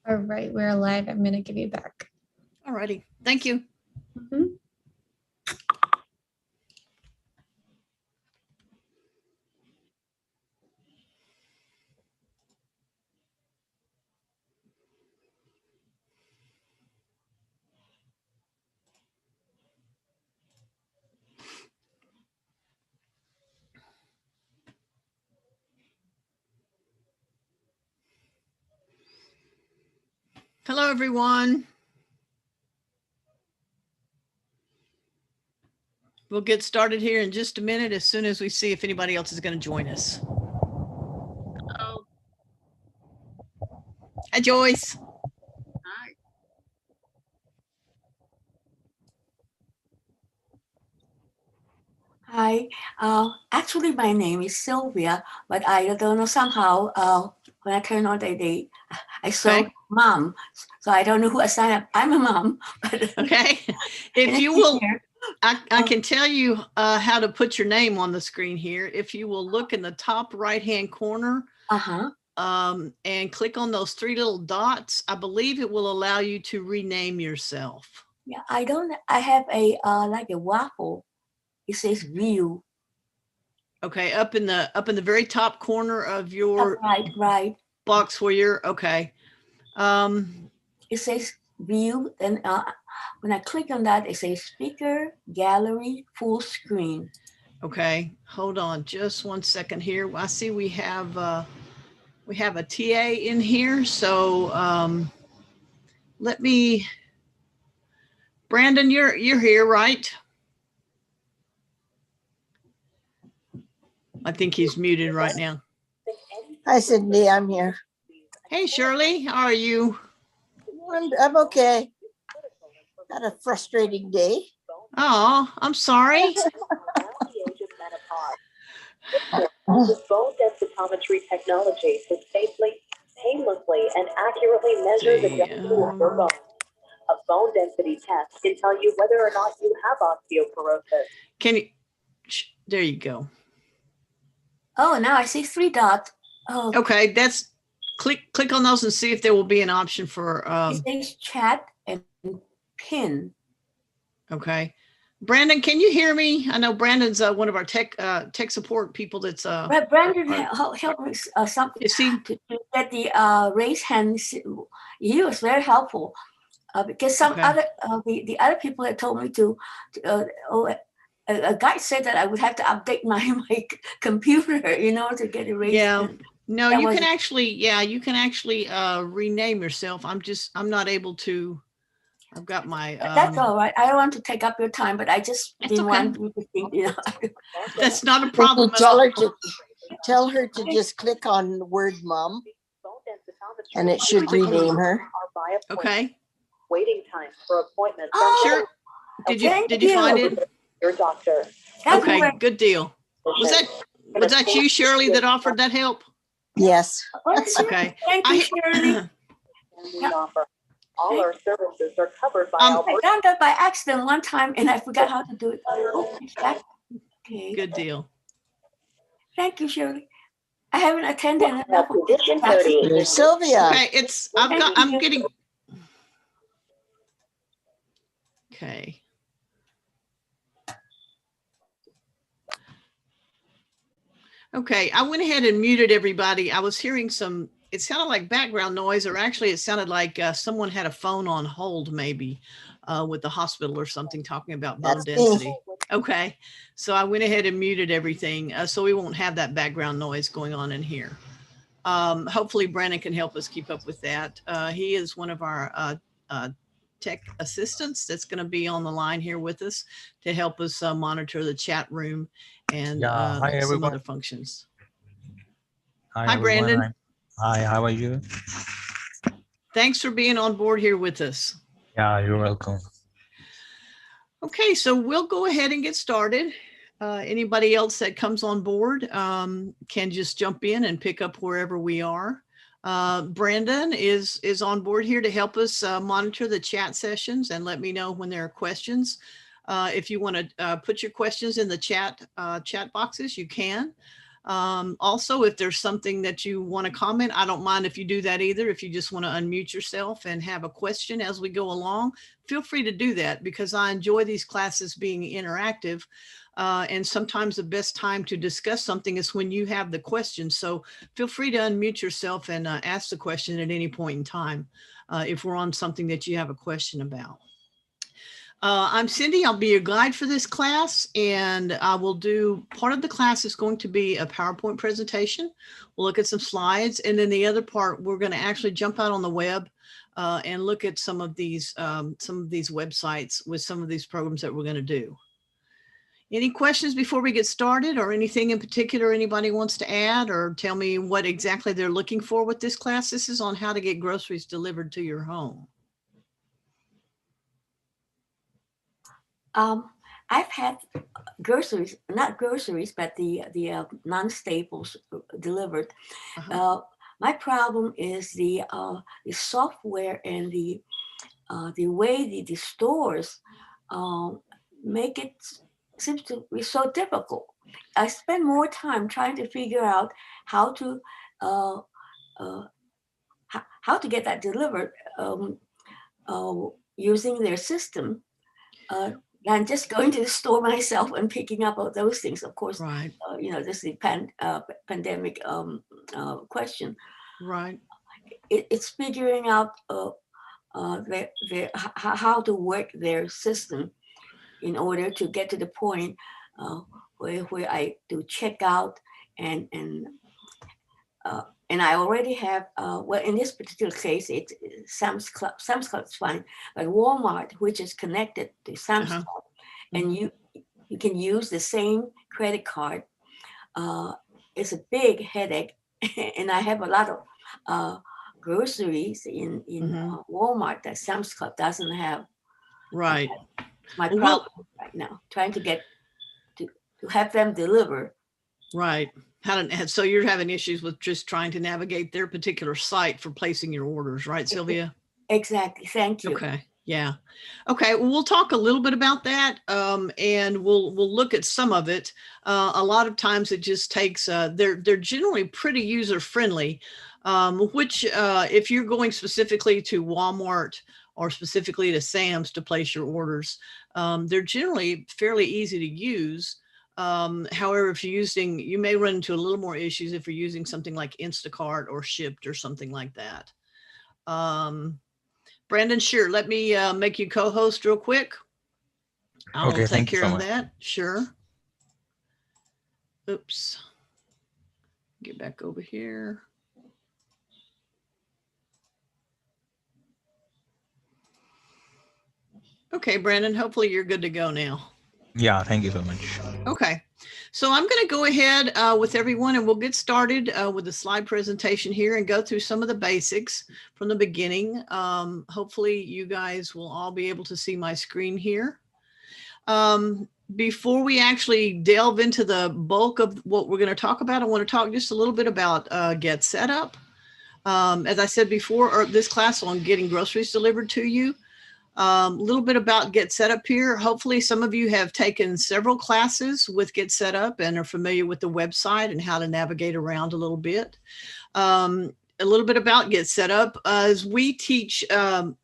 All right, we're live. I'm going to give you back. All righty. Thank you. Mhm. Hello, everyone. We'll get started here in just a minute as soon as we see if anybody else is going to join us. Oh, Hi, Joyce. hi. Hi, actually my name is Sylvia, but I don't know somehow when I turn on I saw Okay. mom, so I don't know who I signed up. I'm a mom. But Okay. If you will, I can tell you how to put your name on the screen here. If you will look in the top right-hand corner and click on those three little dots, I believe it will allow you to rename yourself. Yeah, I have a like a waffle. It says view. Okay, up in the very top corner of your Right. box where you're okay. It says view, and when I click on that, it says speaker, gallery, full screen. Okay, hold on just one second here. I see we have a TA in here, so let me. Brandon, you're here, right? I think he's muted right now. Hi, Cindy. I'm here. Hey, Shirley, how are you? I'm okay. Had a frustrating day. Oh, I'm sorry. With bone densitometry technology to safely, painlessly, and accurately measure the density of your bone. A bone density test can tell you whether or not you have osteoporosis. Can you? There you go. Oh, now I see three dots. Oh, Okay, that's click on those and see if there will be an option for. It says chat and pin. Okay, Brandon, can you hear me? I know Brandon's one of our tech support people. That's Brandon helped me something to get the raise hands. He was very helpful because some other the other people had told me to a guy said that I would have to update my computer, to get it raised. Yeah. No, you can actually rename yourself. I'm not able to. I've got my. That's all right. I don't want to take up your time, but I just didn't want you to think, That's not a problem. Tell her to just click on the word mom, and it should rename her. Okay. Waiting time for appointments. Sure. Did you find it? Your doctor. Okay, good deal. Was that you, Shirley, that offered that help? Yes. Okay. Thank you, Shirley. We offer. All our services are covered by I done that by accident one time, and I forgot how to do it. Okay. Good deal. Thank you, Shirley. I haven't attended enough of this Here's Sylvia. Okay, I'm getting. Okay. Okay, I went ahead and muted everybody. I was hearing it sounded like background noise, or actually it sounded like someone had a phone on hold, maybe with the hospital or something, talking about bone density. Okay, so I went ahead and muted everything so we won't have that background noise going on in here. Hopefully Brandon can help us keep up with that. He is one of our tech assistants that's going to be on the line here with us to help us monitor the chat room and some other functions. Hi, Brandon. Hi, how are you? Thanks for being on board here with us. Yeah, you're welcome. Okay, so we'll go ahead and get started. Anybody else that comes on board can just jump in and pick up wherever we are. Brandon is on board here to help us monitor the chat sessions and let me know when there are questions. If you want to put your questions in the chat boxes, you can. Also, if there's something that you want to comment, I don't mind if you do that either. If you just want to unmute yourself and have a question as we go along, feel free to do that, because I enjoy these classes being interactive. And sometimes the best time to discuss something is when you have the question. So feel free to unmute yourself and ask the question at any point in time if we're on something that you have a question about. I'm Cindy. I'll be your guide for this class, and I will do part of the class is going to be a PowerPoint presentation. We'll look at some slides, and then the other part, we're going to actually jump out on the web and look at some of these websites with some of these programs that we're going to do. Any questions before we get started, or anything in particular anybody wants to add or tell me what exactly they're looking for with this class? This is on how to get groceries delivered to your home. I've had groceries, not groceries, but the non-staples delivered. My problem is the software and the way the stores make it seems to be so difficult. I spend more time trying to figure out how to get that delivered using their system. And just going to the store myself and picking up all those things, of course, right. This is the pandemic question. Right. It's figuring out how to work their system in order to get to the point where I do check out and I already have, well, in this particular case, it's Sam's Club. Sam's Club is fine, but Walmart, which is connected to Sam's Club, and you can use the same credit card. It's a big headache, and I have a lot of groceries in Walmart that Sam's Club doesn't have. Right. My problem right now, trying to get to have them deliver. Right. So you're having issues with just trying to navigate their particular site for placing your orders, right, Sylvia? Exactly. Thank you. Okay. Yeah. Okay. Well, we'll talk a little bit about that, and we'll look at some of it. A lot of times it just takes. They're generally pretty user friendly, which if you're going specifically to Walmart or specifically to Sam's to place your orders, they're generally fairly easy to use. However, if you're using, you may run into a little more issues if you're using something like Instacart or Shipt or something like that. Brandon, sure. Let me make you co-host real quick. I'll take care of that. Sure. Oops. Get back over here. Okay, Brandon, hopefully you're good to go now. Yeah, thank you so much. Okay, so I'm going to go ahead with everyone, and we'll get started with the slide presentation here and go through some of the basics from the beginning. Hopefully you guys will all be able to see my screen here. Before we actually delve into the bulk of what we're going to talk about, I want to talk just a little bit about Get Set Up. As I said before, this class on getting groceries delivered to you. A little bit about Get Set Up here. Hopefully some of you have taken several classes with Get Set Up and are familiar with the website and how to navigate around a little bit. A little bit about Get Set Up as we teach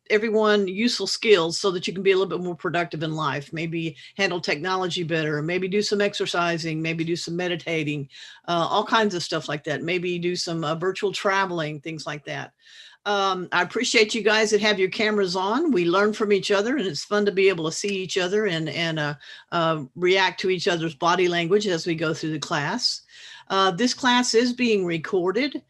everyone useful skills so that you can be a little bit more productive in life, maybe handle technology better, maybe do some exercising, maybe do some meditating, all kinds of stuff like that. Maybe do some virtual traveling, things like that. I appreciate you guys that have your cameras on. We learn from each other, and it's fun to be able to see each other and react to each other's body language as we go through the class. This class is being recorded.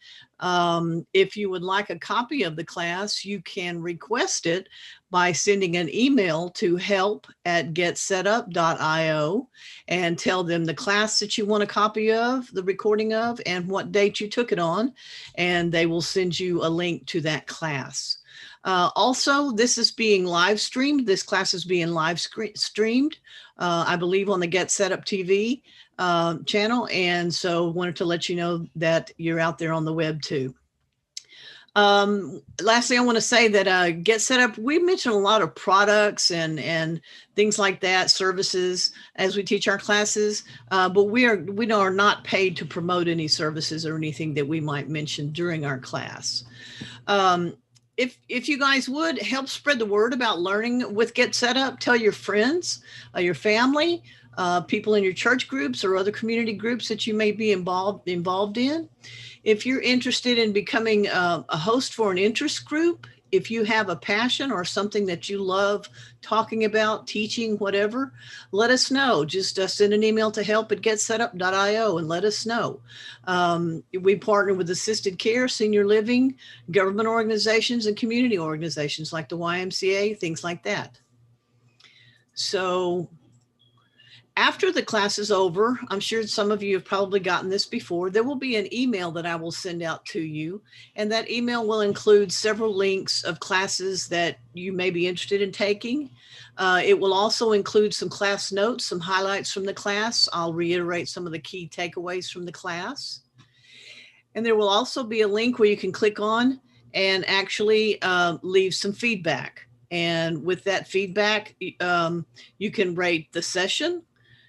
If you would like a copy of the class, you can request it by sending an email to help@getsetup.io and tell them the class that you want a copy of, the recording of, and what date you took it on, and they will send you a link to that class. Also, this is being live streamed. This class is being live streamed, I believe, on the Get Set Up TV channel. And so wanted to let you know that you're out there on the web too. Lastly, I want to say that Get Set Up, we mentioned a lot of products and things like that, services as we teach our classes, but we are not paid to promote any services or anything that we might mention during our class. If you guys would help spread the word about learning with Get Set Up, tell your friends, your family, people in your church groups or other community groups that you may be involved in. If you're interested in becoming a host for an interest group, if you have a passion or something that you love talking about, teaching, whatever, let us know. Just send an email to help@getsetup.io and let us know. We partner with assisted care, senior living, government organizations, and community organizations like the YMCA, things like that. So after the class is over, I'm sure some of you have probably gotten this before, there will be an email that I will send out to you. And that email will include several links of classes that you may be interested in taking. It will also include some class notes, some highlights from the class. I'll reiterate some of the key takeaways from the class. And there will also be a link where you can click on and actually leave some feedback. And with that feedback, you can rate the session.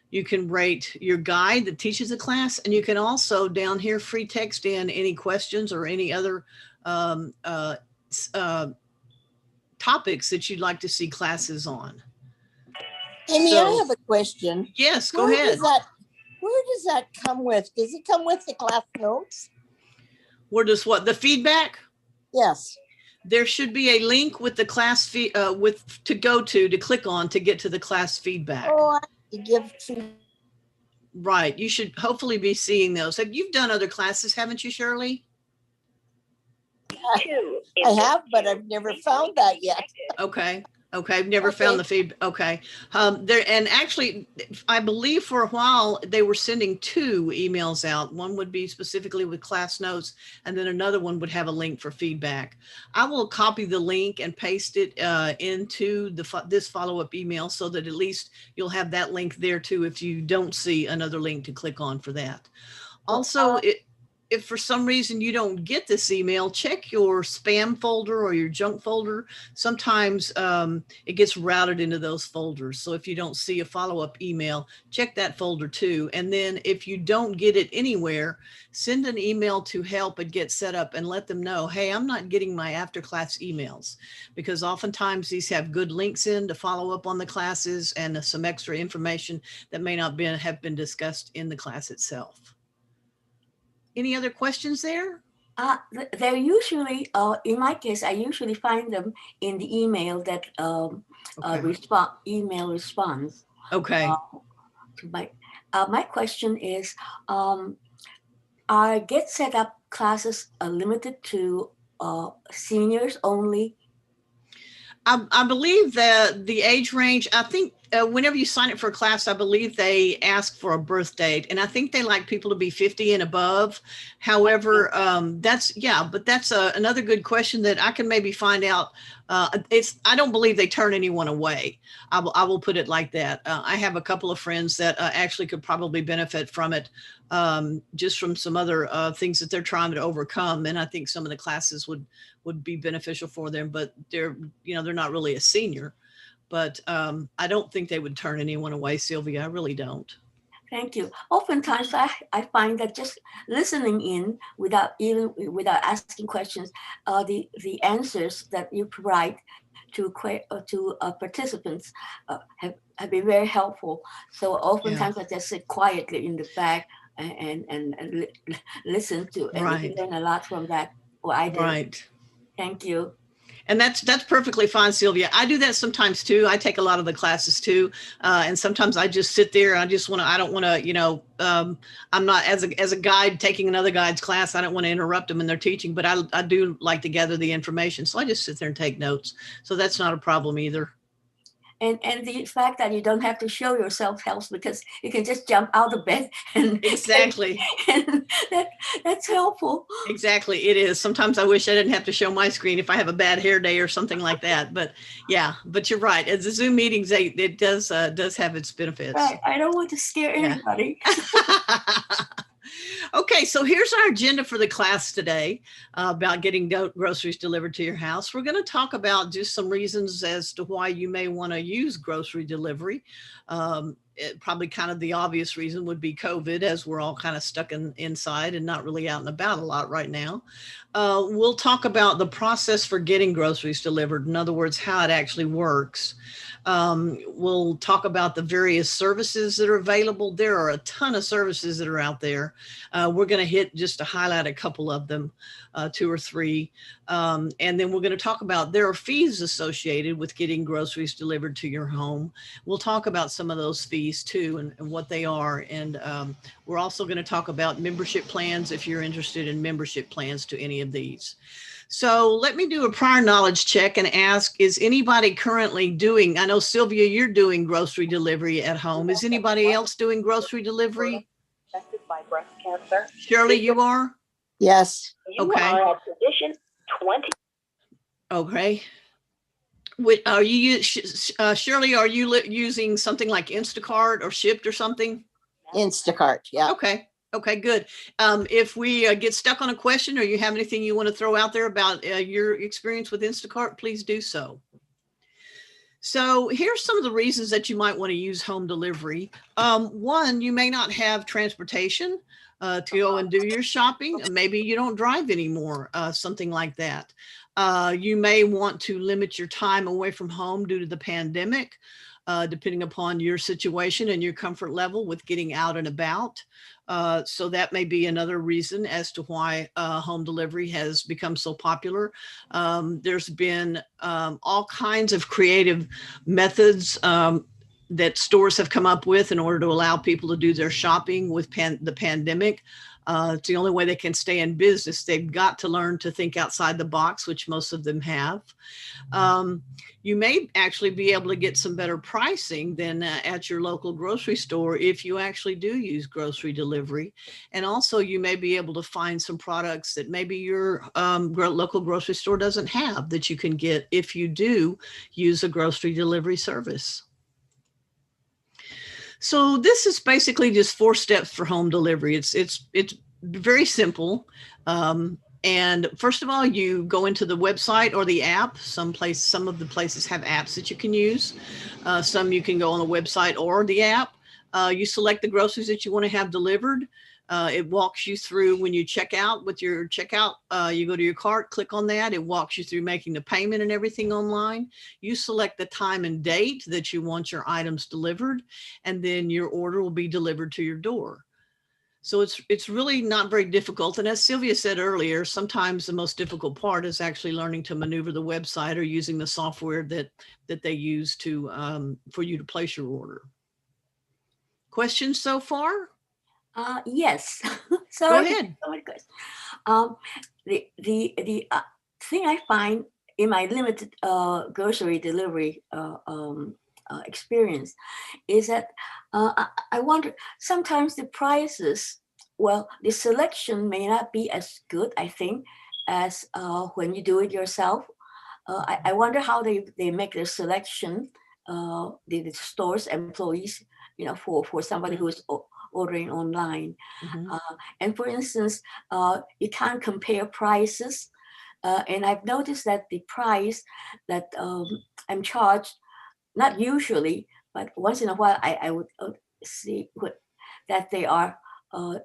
You can rate your guide that teaches the class, and you can also down here free text in any questions or any other topics that you'd like to see classes on. Amy, I have a question. Yes, go ahead. Where does that come with? Does it come with the class notes? Where does what? The feedback? Yes. There should be a link with the class to go to click on to get to the class feedback. Oh, I give feedback. Right. You should hopefully be seeing those. You've done other classes, haven't you, Shirley? I have, but I've never found that yet. Okay. Okay. I've never found the feedback. Okay. And actually, I believe for a while they were sending 2 emails out. One would be specifically with class notes, and then another one would have a link for feedback. I will copy the link and paste it into this follow-up email so that at least you'll have that link there too if you don't see another link to click on for that. Also, if for some reason you don't get this email, check your spam folder or your junk folder. Sometimes it gets routed into those folders. So if you don't see a follow-up email, check that folder too. And then if you don't get it anywhere, send an email to help@getsetup and let them know, hey, I'm not getting my after-class emails, because oftentimes these have good links in to follow up on the classes and some extra information that may not have been discussed in the class itself. Any other questions there? They're usually, in my case, I usually find them in the email that email response. Okay. To my question is, are Get Set Up classes limited to seniors only? I believe that the age range, I think whenever you sign up for a class, I believe they ask for a birth date, and I think they like people to be 50 and above. However, that's another good question that I can maybe find out. I don't believe they turn anyone away. I will put it like that. I have a couple of friends that actually could probably benefit from it, just from some other things that they're trying to overcome. And I think some of the classes would be beneficial for them, but they're not really a senior. But I don't think they would turn anyone away, Sylvia. I really don't. Thank you. Oftentimes, I find that just listening in without asking questions, the answers that you provide to participants have been very helpful. So oftentimes I just sit quietly in the back and listen to, and you learn a lot from that. What I did. Right. Thank you. And that's perfectly fine, Sylvia. I do that sometimes too. I take a lot of the classes too. And sometimes I just sit there and I don't want to, I'm not as a guide taking another guide's class. I don't want to interrupt them in their teaching, but I do like to gather the information. So I just sit there and take notes. So that's not a problem either. And the fact that you don't have to show yourself helps, because you can just jump out of bed and exactly. And that's helpful. Exactly, it is. Sometimes I wish I didn't have to show my screen if I have a bad hair day or something like that. But yeah, but you're right. As the Zoom meetings, it does have its benefits. Right. I don't want to scare anybody. Okay, so here's our agenda for the class today about getting groceries delivered to your house. We're going to talk about just some reasons as to why you may want to use grocery delivery. Probably kind of the obvious reason would be COVID, as we're all kind of stuck inside and not really out and about a lot right now. We'll talk about the process for getting groceries delivered. In other words, how it actually works. We'll talk about the various services that are available. There are a ton of services that are out there. We're going to hit just to highlight a couple of them, 2 or 3. And then we're going to talk about there are fees associated with getting groceries delivered to your home. We'll talk about some of those fees too and what they are. And we're also going to talk about membership plans if you're interested in membership plans to any of these. So let me do a prior knowledge check and ask, is anybody currently doing, I know Sylvia, you're doing grocery delivery at home. Is anybody else doing grocery delivery? Affected by breast cancer. Shirley, you are? Yes. You Okay. are at position 20. Okay. Are you, Shirley, are you using something like Instacart or Shipt or something? Instacart. Yeah. Okay. Okay, good. If we get stuck on a question or you have anything you want to throw out there about your experience with Instacart, please do so. So here's some of the reasons that you might want to use home delivery. One, you may not have transportation to go and do your shopping. Maybe you don't drive anymore, something like that. You may want to limit your time away from home due to the pandemic, depending upon your situation and your comfort level with getting out and about. So that may be another reason as to why home delivery has become so popular. There's been all kinds of creative methods that stores have come up with in order to allow people to do their shopping with the pandemic. It's the only way they can stay in business. They've got to learn to think outside the box, which most of them have. You may actually be able to get some better pricing than at your local grocery store if you actually do use grocery delivery. And also you may be able to find some products that maybe your local grocery store doesn't have that you can get if you do use a grocery delivery service. So this is basically just 4 steps for home delivery. It's very simple. And first of all, you go into the website or the app. Some of the places have apps that you can use. Some you can go on the website or the app. You select the groceries that you want to have delivered. It walks you through when you check out with your checkout. You go to your cart, click on that. It walks you through making the payment and everything online. You select the time and date that you want your items delivered, and then your order will be delivered to your door. So it's really not very difficult. And as Sylvia said earlier, sometimes the most difficult part is actually learning to maneuver the website or using the software that they use to for you to place your order. Questions so far? Yes. Go ahead. The thing I find in my limited grocery delivery experience is that I wonder, sometimes the prices, well, the selection may not be as good, I think, as when you do it yourself. I wonder how they make their selection, the stores employees, for somebody who is ordering online. Mm-hmm. And for instance, you can't compare prices. And I've noticed that the price that I'm charged, not usually, but once in a while, I would see that they are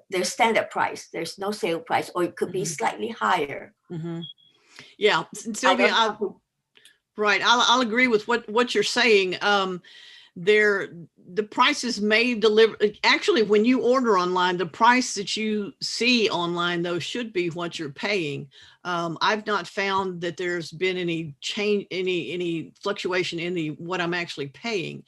their standard price. There's no sale price, or it could be slightly higher. Mm-hmm. Yeah, Sylvia, right. I'll agree with what you're saying. The prices may deliver. Actually, when you order online, the price that you see online, though, should be what you're paying. I've not found that there's been any change, any fluctuation in what I'm actually paying,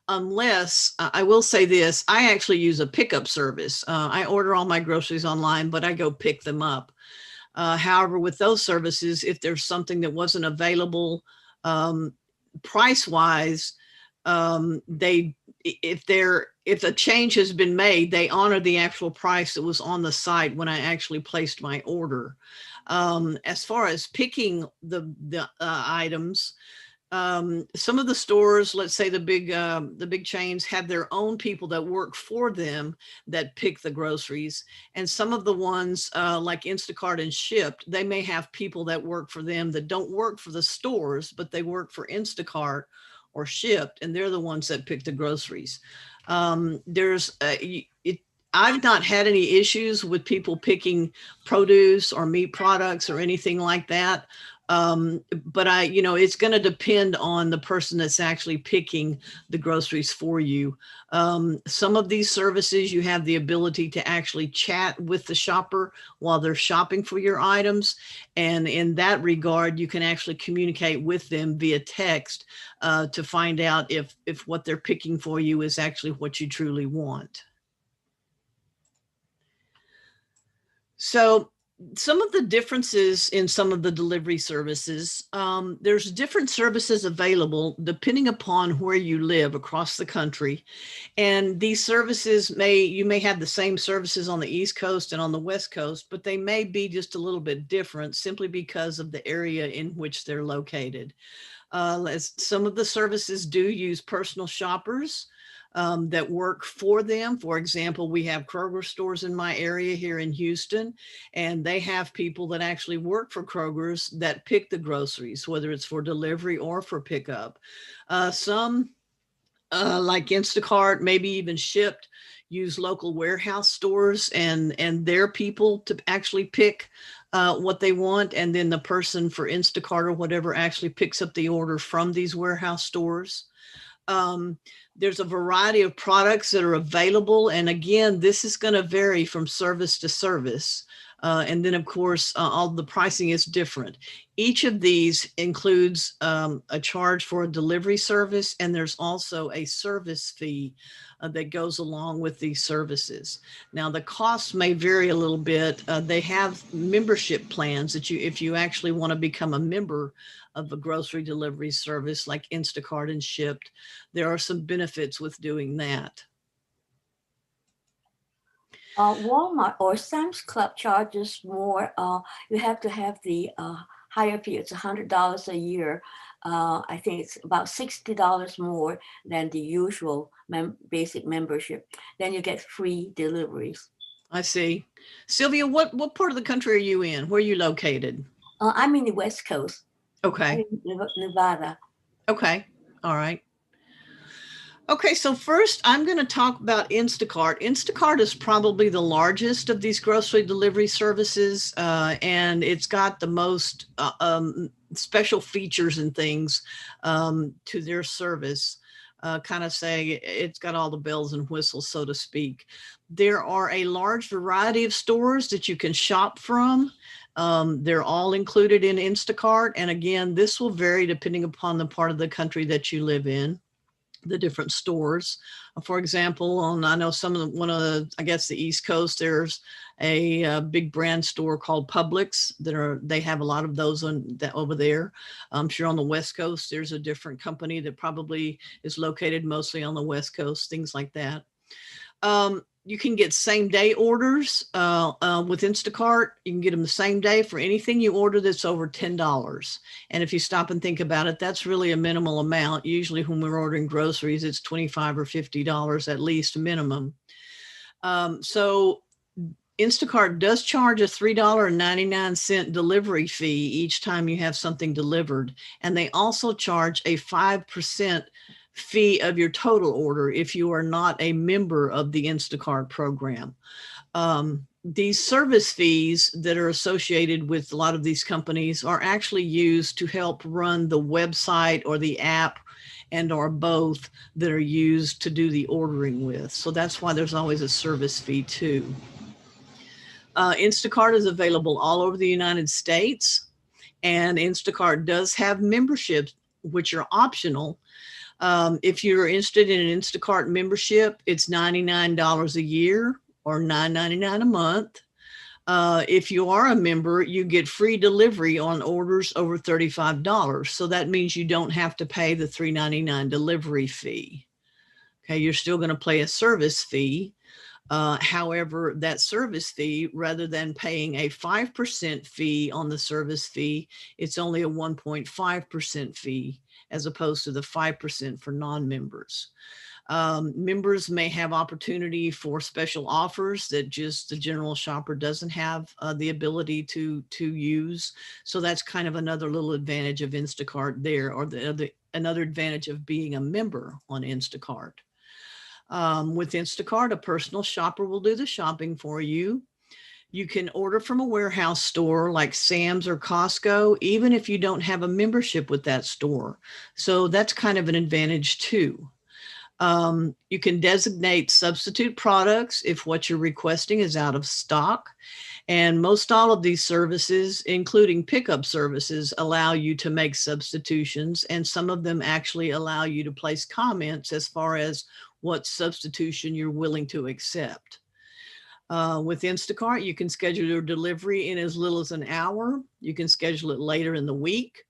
unless I will say this: I actually use a pickup service. I order all my groceries online, but I go pick them up. However, with those services, if there's something that wasn't available price-wise, if a change has been made, they honor the actual price that was on the site when I actually placed my order. As far as picking the items, Some of the stores, let's say the big chains, have their own people that work for them that pick the groceries. And some of the ones like Instacart and Shipt, they may have people that work for them that don't work for the stores, but they work for Instacart or Shipt, and they're the ones that pick the groceries. I've not had any issues with people picking produce or meat products or anything like that. But it's going to depend on the person that's actually picking the groceries for you. Some of these services, you have the ability to actually chat with the shopper while they're shopping for your items. And in that regard, you can actually communicate with them via text to find out if what they're picking for you is actually what you truly want. So some of the differences in some of the delivery services, there's different services available depending upon where you live across the country. And these services you may have the same services on the East Coast and on the West Coast, but they may be just a little bit different simply because of the area in which they're located. Some of the services do use personal shoppers that work for them. For example, we have Kroger stores in my area here in Houston, and they have people that actually work for Kroger's that pick the groceries, whether it's for delivery or for pickup. Some like Instacart, maybe even Shipt, use local warehouse stores and their people to actually pick what they want. And then the person for Instacart or whatever actually picks up the order from these warehouse stores. There's a variety of products that are available. And again, this is going to vary from service to service. And then, of course, all the pricing is different. Each of these includes a charge for a delivery service, and there's also a service fee that goes along with these services. Now, the costs may vary a little bit. They have membership plans that if you actually want to become a member of a grocery delivery service like Instacart and Shipt, there are some benefits with doing that. Walmart or Sam's Club charges more. You have to have the higher fee. It's $100 a year. I think it's about $60 more than the usual basic membership. Then you get free deliveries. I see. Sylvia, what part of the country are you in? Where are you located? I'm in the West Coast. Okay. I'm in Nevada. Okay. All right. Okay, so first I'm going to talk about Instacart. Instacart is probably the largest of these grocery delivery services, and it's got the most special features and things to their service. Kind of say it's got all the bells and whistles, so to speak. There are a large variety of stores that you can shop from. They're all included in Instacart. And again, this will vary depending upon the part of the country that you live in, the different stores. For example, I know I guess the East Coast, there's a big brand store called Publix they have a lot of those over there. I'm sure on the West Coast, there's a different company that probably is located mostly on the West Coast, things like that. You can get same day orders with Instacart. You can get them the same day for anything you order that's over $10. And if you stop and think about it, that's really a minimal amount. Usually when we're ordering groceries, it's $25 or $50 at least minimum. So Instacart does charge a $3.99 delivery fee each time you have something delivered. And they also charge a 5% fee of your total order if you are not a member of the Instacart program. These service fees that are associated with a lot of these companies are actually used to help run the website or the app and or both that are used to do the ordering with. So that's why there's always a service fee too. Instacart is available all over the United States, and Instacart does have memberships which are optional. If you're interested in an Instacart membership, it's $99 a year or $9.99 a month. If you are a member, you get free delivery on orders over $35. So that means you don't have to pay the $3.99 delivery fee. Okay, you're still going to pay a service fee. However, that service fee, rather than paying a 5% fee on the service fee, it's only a 1.5% fee as opposed to the 5% for non-members. Members may have opportunity for special offers that just the general shopper doesn't have the ability to use. So that's kind of another little advantage of Instacart there, or another advantage of being a member on Instacart. With Instacart, a personal shopper will do the shopping for you. You can order from a warehouse store like Sam's or Costco, even if you don't have a membership with that store. So that's kind of an advantage too. You can designate substitute products if what you're requesting is out of stock. And most all of these services, including pickup services, allow you to make substitutions. And some of them actually allow you to place comments as far as what substitution you're willing to accept. With Instacart, you can schedule your delivery in as little as an hour. You can schedule it later in the week,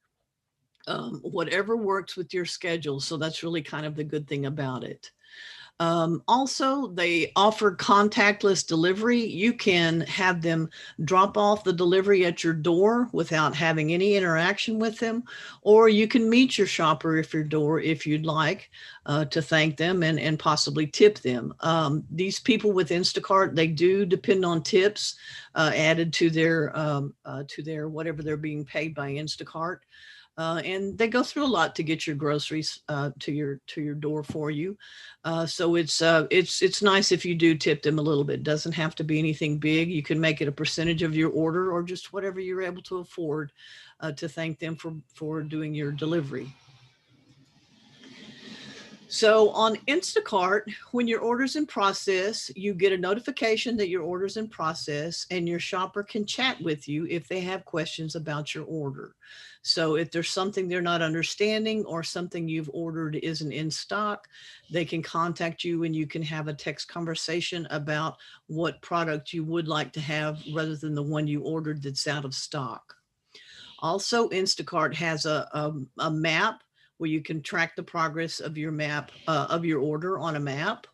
whatever works with your schedule. So that's really kind of the good thing about it. Also, they offer contactless delivery. You can have them drop off the delivery at your door without having any interaction with them, or you can meet your shopper at your door if you'd like, to thank them and possibly tip them. These people with Instacart, they do depend on tips added to their whatever they're being paid by Instacart. And they go through a lot to get your groceries to your door for you. So it's nice if you do tip them a little bit. It doesn't have to be anything big. You can make it a percentage of your order or just whatever you're able to afford to thank them for doing your delivery. So on Instacart, when your order's in process, you get a notification that your order's in process, and your shopper can chat with you if they have questions about your order. So if there's something they're not understanding or something you've ordered isn't in stock, they can contact you and you can have a text conversation about what product you would like to have rather than the one you ordered that's out of stock. Also, Instacart has a map where you can track the progress of your map, of your order on a map.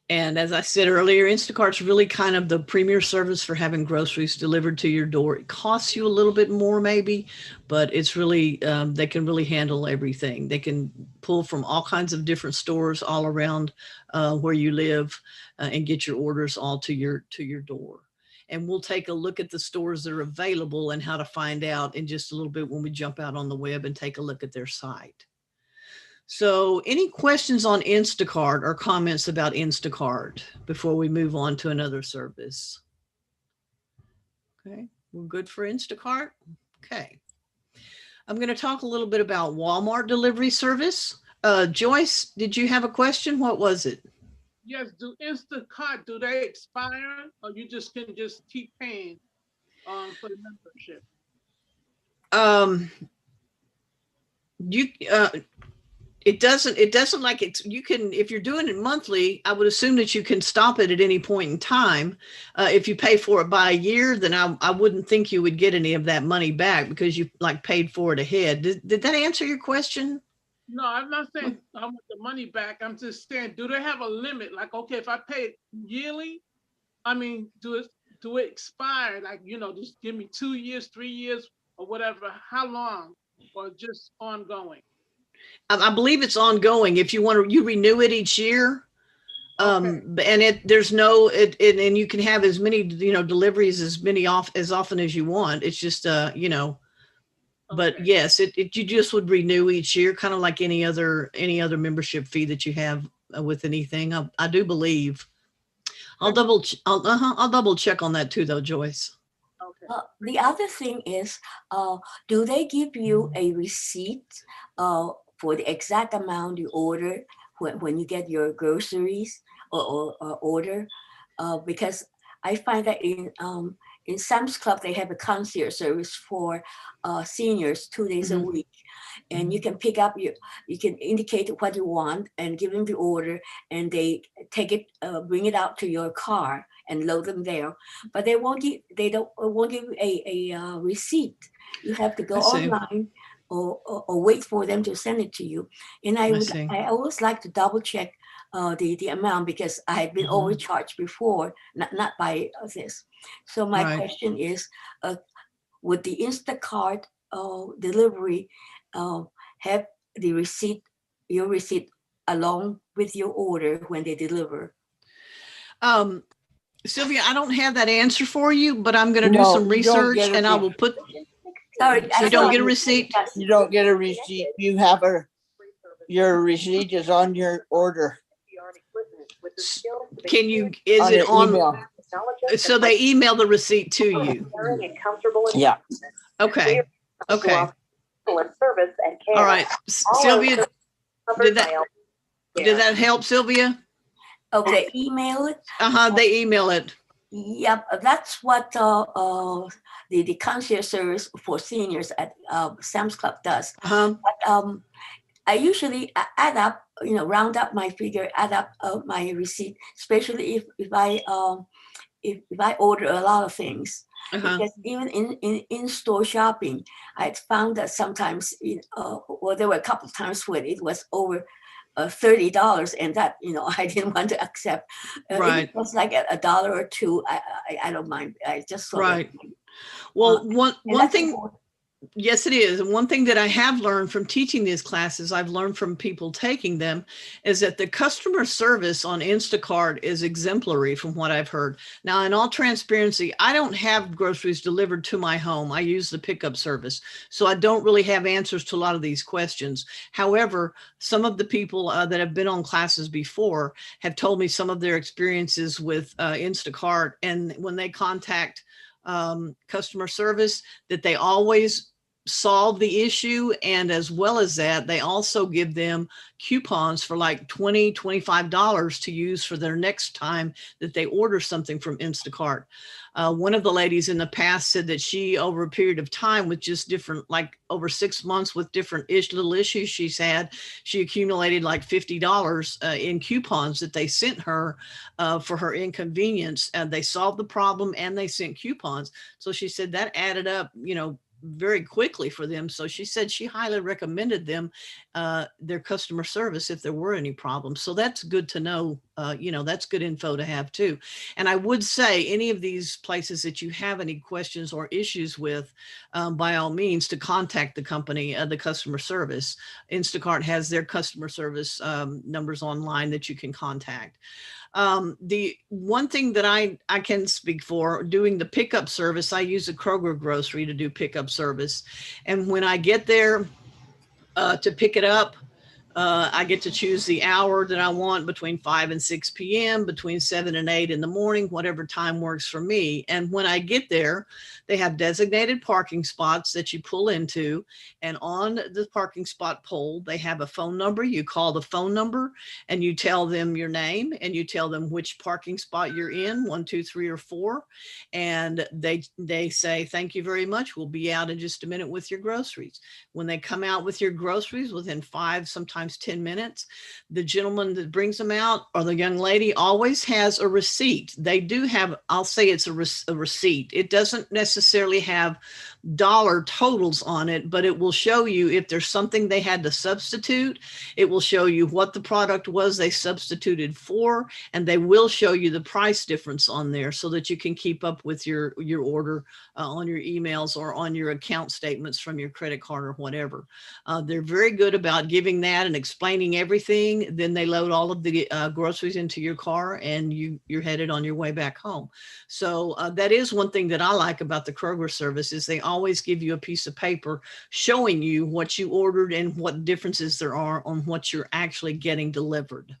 And as I said earlier, Instacart's really kind of the premier service for having groceries delivered to your door. It costs you a little bit more maybe, but it's really, they can really handle everything. They can pull from all kinds of different stores all around where you live and get your orders all to your door. And we'll take a look at the stores that are available and how to find out in just a little bit when we jump out on the web and take a look at their site. So any questions on Instacart or comments about Instacart before we move on to another service? Okay, we're good for Instacart. Okay. I'm going to talk a little bit about Walmart delivery service. Joyce, did you have a question? What was it? Yes, do Instacart, do they expire, or you just can keep paying for the membership? It doesn't like it's, you can, if you're doing it monthly, I would assume that you can stop it at any point in time. If you pay for it by a year, then I wouldn't think you would get any of that money back because you like paid for it ahead. Did that answer your question? No, I'm not saying I want the money back. I'm just saying, do they have a limit? Like, okay, if I pay it yearly, I mean, do it expire? Like, just give me 2 years, 3 years, or whatever. How long, or just ongoing? I believe it's ongoing. If you want to, you renew it each year. Okay. And there's no, and you can have as many, deliveries as often as you want. It's just, but okay. Yes, you just would renew each year, kind of like any other membership fee that you have with anything. I do believe. I'll double check on that too, though, Joyce. Okay. The other thing is, do they give you a receipt for the exact amount you order when you get your groceries or order? Because I find that in Sam's Club, they have a concierge service for seniors 2 days a week. And you can pick up you can indicate what you want and give them the order, and they take it, bring it out to your car and load them there. But they won't give you a receipt. You have to go online or wait for them to send it to you. And I always like to double check the amount, because I had been overcharged before, not by this. So my question is, would the Instacart delivery have the receipt, your receipt, along with your order when they deliver? Sylvia, I don't have that answer for you, but I'm going to do No, some you don't research get a and I will put, Sorry, so you don't get a receipt? Yes. You don't get a receipt. You have your receipt is on your order. Can you, is On it your on, email. so they email the receipt to you? Yeah. Okay. Okay. Service and care. All right. Sylvia, did that help, Sylvia? Okay, email it. They email it. Yep, that's what the concierge service for seniors at Sam's Club does. But I usually add up, round up my figure, add up my receipt, especially if I order a lot of things. Because even in store shopping, I found that sometimes, there were a couple of times when it was over $30, and that I didn't want to accept. Right. It was like $1 or $2. I don't mind. I just sort right. of, Well, one thing. important. Yes, it is. And one thing that I have learned from teaching these classes, I've learned from people taking them, is that the customer service on Instacart is exemplary from what I've heard. Now, in all transparency, I don't have groceries delivered to my home. I use the pickup service. So I don't really have answers to a lot of these questions. However, some of the people that have been on classes before have told me some of their experiences with Instacart. And when they contact customer service, that they always solve the issue. And as well as that, they also give them coupons for like $20, $25 to use for their next time that they order something from Instacart. One of the ladies in the past said that she, over a period of time with just different, like over 6 months with different little issues she's had, she accumulated like $50 in coupons that they sent her for her inconvenience. And they solved the problem and they sent coupons. So she said that added up, very quickly for them. So she said she highly recommended them, their customer service, if there were any problems. So that's good to know. That's good info to have too. And I would say any of these places that you have any questions or issues with, by all means, to contact the company, the customer service. Instacart has their customer service numbers online that you can contact. The one thing that I can speak for, doing the pickup service, I use a Kroger grocery to do pickup service. And when I get there to pick it up, I get to choose the hour that I want, between 5 and 6 p.m., between 7 and 8 in the morning, whatever time works for me. And when I get there, they have designated parking spots that you pull into. And on the parking spot pole, they have a phone number. You call the phone number and you tell them your name and you tell them which parking spot you're in, 1, 2, 3, or 4. And they say, thank you very much. We'll be out in just a minute with your groceries. When they come out with your groceries within 5, sometimes 10 minutes, the gentleman that brings them out or the young lady always has a receipt. They do have, I'll say it's a receipt. It doesn't necessarily have dollar totals on it, but it will show you if there's something they had to substitute. It will show you what the product was they substituted for, and they will show you the price difference on there so that you can keep up with your order on your emails or on your account statements from your credit card or whatever. They're very good about giving that and explaining everything. Then they load all of the groceries into your car and you're headed on your way back home. So that is one thing that I like about the Kroger service, is they always give you a piece of paper showing you what you ordered and what differences there are on what you're actually getting delivered.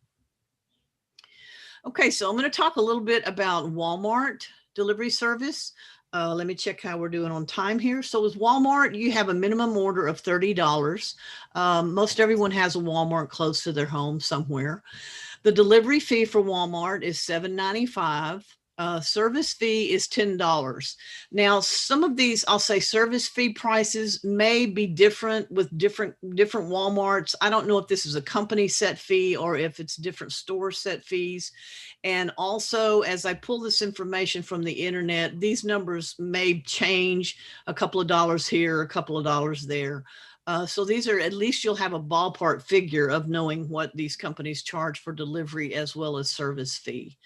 Okay, so I'm going to talk a little bit about Walmart delivery service. Let me check how we're doing on time here. So with Walmart, you have a minimum order of $30. Most everyone has a Walmart close to their home somewhere. The delivery fee for Walmart is $7.95. Service fee is $10. Now, some of these, I'll say, service fee prices may be different with different Walmarts. I don't know if this is a company set fee or if it's different store set fees. And also, as I pull this information from the internet, these numbers may change, a couple of dollars here, a couple of dollars there. So these are, at least you'll have a ballpark figure of knowing what these companies charge for delivery as well as service fee.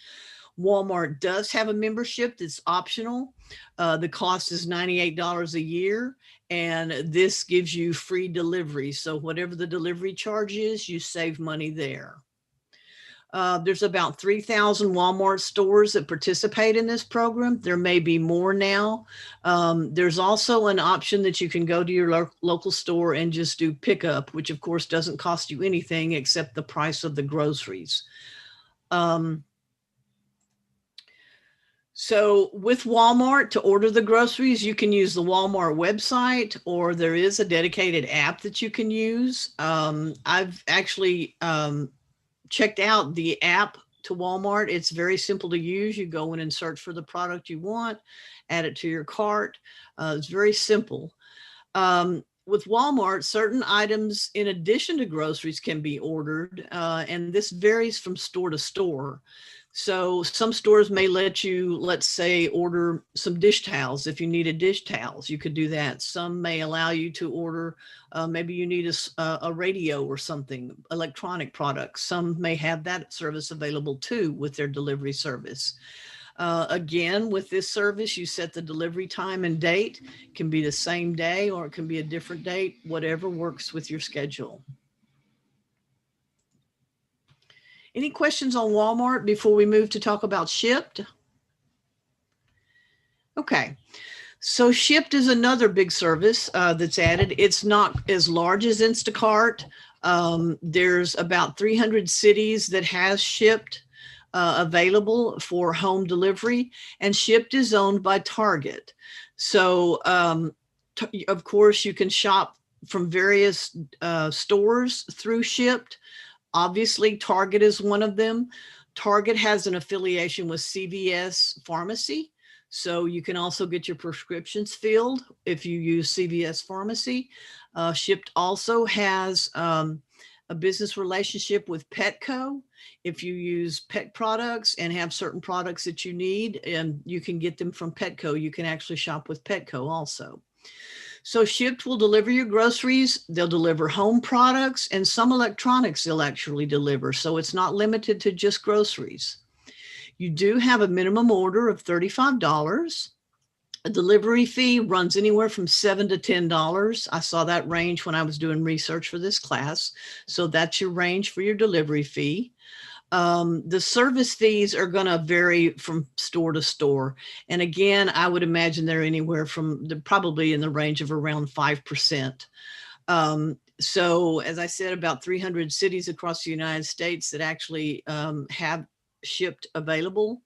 Walmart does have a membership that's optional. The cost is $98 a year, and this gives you free delivery. So whatever the delivery charge is, you save money there. There's about 3,000 Walmart stores that participate in this program. There may be more now. There's also an option that you can go to your local store and just do pickup, which of course doesn't cost you anything except the price of the groceries. So with Walmart, to order the groceries, you can use the Walmart website, or there is a dedicated app that you can use. I've actually checked out the app to Walmart. It's very simple to use. You go in and search for the product you want, add it to your cart. It's very simple. With Walmart, certain items in addition to groceries can be ordered, and this varies from store to store. So some stores may let you, let's say, order some dish towels. If you needed dish towels, you could do that. Some may allow you to order, maybe you need a radio or something, electronic products. Some may have that service available too with their delivery service. Again, with this service, you set the delivery time and date. It can be the same day or it can be a different date, whatever works with your schedule. Any questions on Walmart before we move to talk about Shipt? Okay, so Shipt is another big service that's added. It's not as large as Instacart. There's about 300 cities that has Shipt available for home delivery, and Shipt is owned by Target. So of course you can shop from various stores through Shipt. Obviously, Target is one of them. Target has an affiliation with CVS Pharmacy, so you can also get your prescriptions filled if you use CVS Pharmacy. Shipt also has a business relationship with Petco. If you use pet products and have certain products that you need, and you can get them from Petco, you can actually shop with Petco also. So Shipt will deliver your groceries. They'll deliver home products and some electronics they'll actually deliver. So it's not limited to just groceries. You do have a minimum order of $35. A delivery fee runs anywhere from $7 to $10. I saw that range when I was doing research for this class. So that's your range for your delivery fee. The service fees are going to vary from store to store. And again, I would imagine they're anywhere from probably in the range of around 5%. So as I said, about 300 cities across the United States that actually have Shipt available.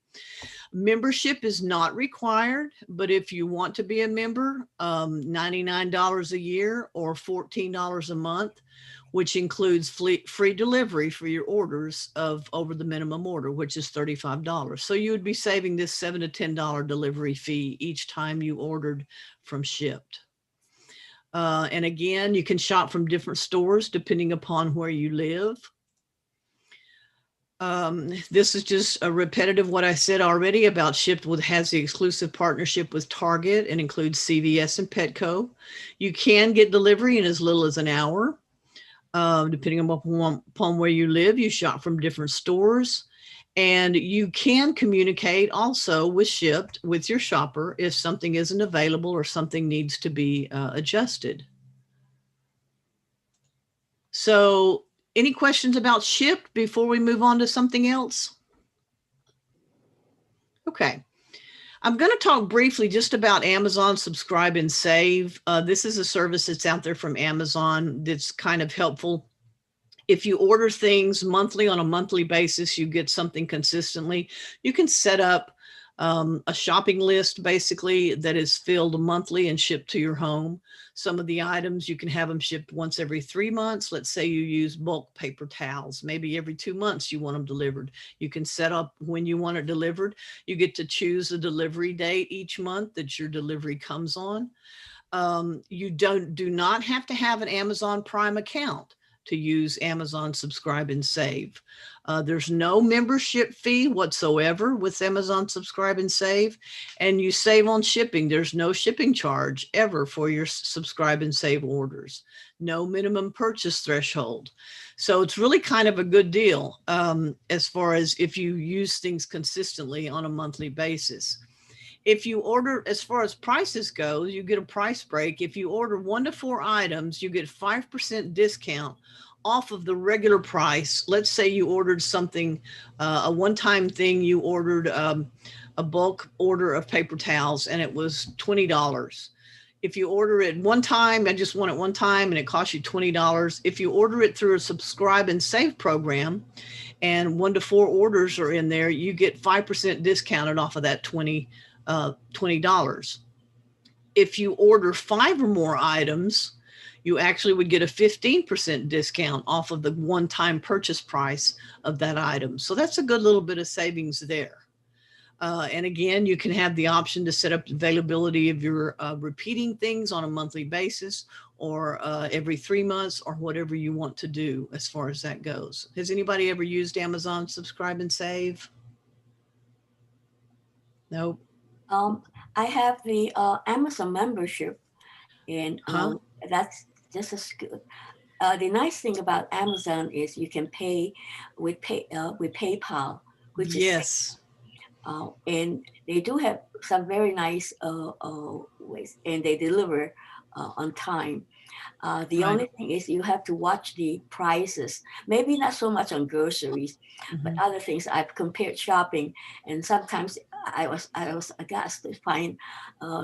Membership is not required, but if you want to be a member, $99 a year or $14 a month, which includes free delivery for your orders of over the minimum order, which is $35. So you would be saving this $7 to $10 delivery fee each time you ordered from Shipt. And again, you can shop from different stores depending upon where you live. This is just a repetitive what I said already about Shipt has the exclusive partnership with Target and includes CVS and Petco. You can get delivery in as little as an hour. Depending upon where you live, you shop from different stores, and you can communicate also with Shipt with your shopper if something isn't available or something needs to be adjusted. So any questions about Shipt before we move on to something else? Okay. I'm going to talk briefly just about Amazon Subscribe and Save. This is a service that's out there from Amazon that's kind of helpful. If you order things monthly on a monthly basis, you get something consistently. You can set up a shopping list basically that is filled monthly and shipped to your home. Some of the items you can have them shipped once every 3 months. Let's say you use bulk paper towels. Maybe every 2 months you want them delivered. You can set up when you want it delivered. You get to choose a delivery date each month that your delivery comes on. You do not have to have an Amazon Prime account to use Amazon Subscribe and Save. There's no membership fee whatsoever with Amazon Subscribe and Save, and you save on shipping. There's no shipping charge ever for your Subscribe and Save orders. No minimum purchase threshold. So it's really kind of a good deal as far as if you use things consistently on a monthly basis. If you order, as far as prices go, you get a price break. If you order 1 to 4 items, you get 5% discount off of the regular price. Let's say you ordered something, a one-time thing, you ordered a bulk order of paper towels and it was $20. If you order it one time, I just want it one time and it costs you $20. If you order it through a subscribe and save program and 1 to 4 orders are in there, you get 5% discounted off of that $20. If you order 5 or more items, you actually would get a 15% discount off of the one-time purchase price of that item. So that's a good little bit of savings there. And again, you can have the option to set up availability of your repeating things on a monthly basis or every 3 months or whatever you want to do as far as that goes. Has anybody ever used Amazon Subscribe and Save? Nope. I have the Amazon membership, and that's just as good. The nice thing about Amazon is you can pay with PayPal, which is and they do have some very nice ways, and they deliver on time. The only thing is you have to watch the prices. Maybe not so much on groceries, but other things. I've compared shopping, and sometimes I was aghast to find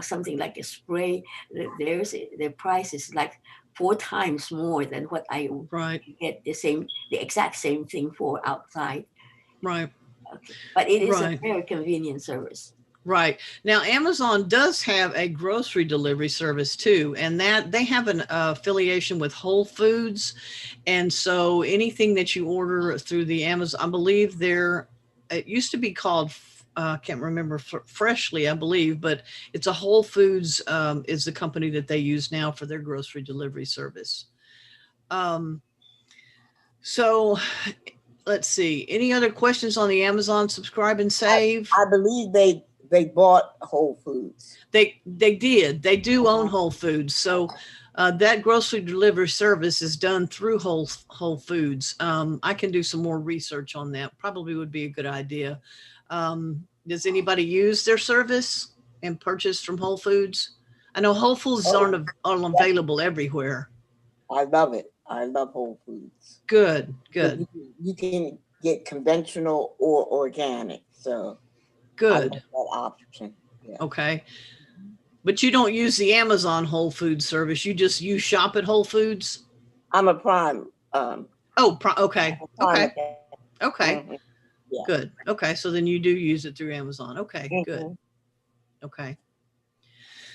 something like a spray. The price is like 4 times more than what I get the exact same thing for outside. Right. Okay. But it is a very convenient service. Right. Now, Amazon does have a grocery delivery service too, and that they have an affiliation with Whole Foods. And so anything that you order through the Amazon, I believe it used to be called, I can't remember, Freshly, I believe, but it's a Whole Foods is the company that they use now for their grocery delivery service. So let's see. Any other questions on the Amazon Subscribe and Save? I believe they bought Whole Foods. They did. They do own Whole Foods. So that grocery delivery service is done through Whole Foods. I can do some more research on that. Probably would be a good idea. Does anybody use their service and purchase from Whole Foods? I know Whole Foods aren't available everywhere. I love it. I love Whole Foods. Good. You can get conventional or organic. So good. I love that option. Yeah. Okay. But you don't use the Amazon Whole Foods service. You shop at Whole Foods? I'm a Prime. Okay. Mm-hmm. Yeah. Good. Okay. So then you do use it through Amazon. Okay, good. Okay.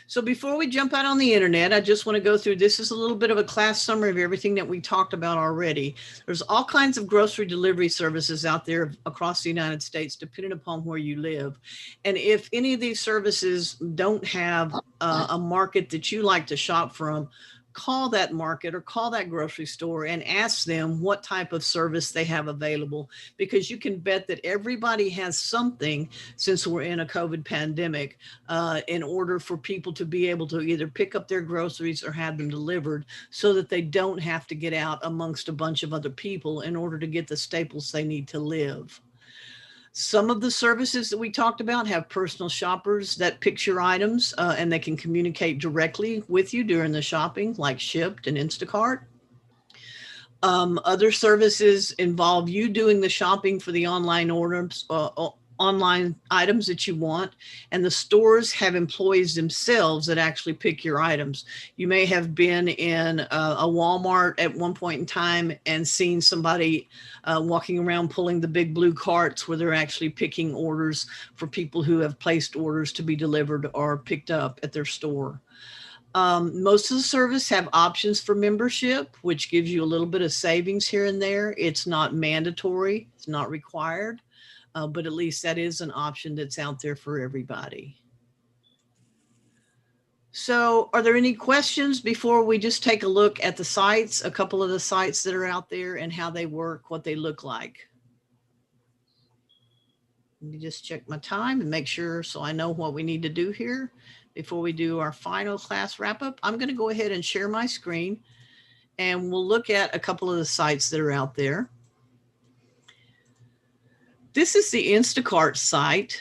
So before we jump out on the internet, I just want to go through, this is a little bit of a class summary of everything that we talked about already. There's all kinds of grocery delivery services out there across the United States, depending upon where you live. And if any of these services don't have a market that you like to shop from, call that market or call that grocery store and ask them what type of service they have available, because you can bet that everybody has something, since we're in a COVID pandemic, in order for people to be able to either pick up their groceries or have them delivered, so that they don't have to get out amongst a bunch of other people in order to get the staples they need to live. Some of the services that we talked about have personal shoppers that pick your items and they can communicate directly with you during the shopping, like Shipt and Instacart. Other services involve you doing the shopping for the online orders, online items that you want, and the stores have employees themselves that actually pick your items. You may have been in a Walmart at one point in time and seen somebody walking around pulling the big blue carts where they're actually picking orders for people who have placed orders to be delivered or picked up at their store. Most of the service have options for membership, which gives you a little bit of savings here and there. It's not mandatory, it's not required. But at least that is an option that's out there for everybody. So are there any questions before we just take a look at the sites, a couple of the sites that are out there and how they work, what they look like? Let me just check my time and make sure so I know what we need to do here before we do our final class wrap up. I'm going to go ahead and share my screen and we'll look at a couple of the sites that are out there. This is the Instacart site.